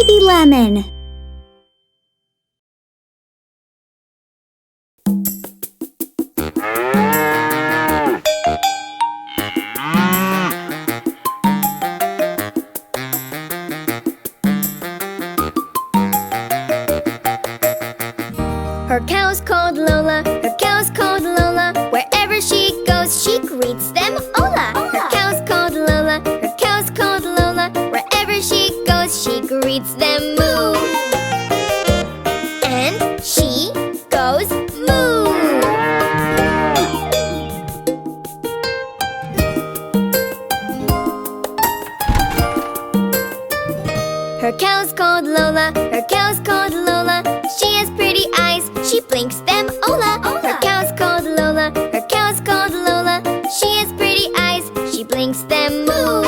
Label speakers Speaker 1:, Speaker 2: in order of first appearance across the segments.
Speaker 1: baby lemon.
Speaker 2: Her cow's called Lola, her cow's called Lola. Wherever she goes, she greets them hola. Her cow's called Lola, her cow's called Lola. Wherever she goes, she greets them moo. And she goes moo. Her cow's called Lola, her cow's called Lola. She has pretty eyes, she blinks them hola. Her cow's called Lola, her cow's called Lola. She has pretty eyes, she blinks them moo.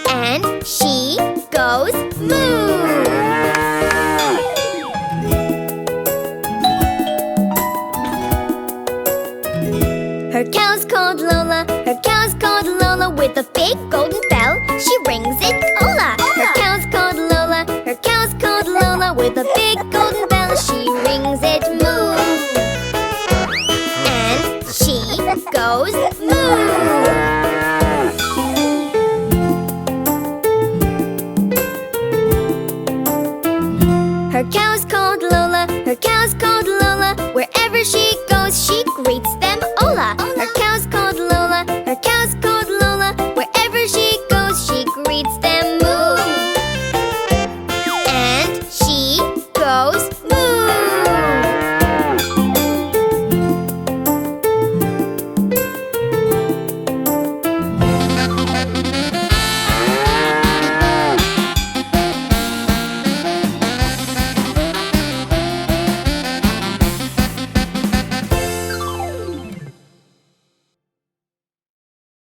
Speaker 2: And she goes moo. Her cow's called Lola, her cow's called Lola. With a big golden bell, she rings it hola. Her cow's called Lola, her cow's called Lola. With a big golden bell, she rings it moo. And she goes moo.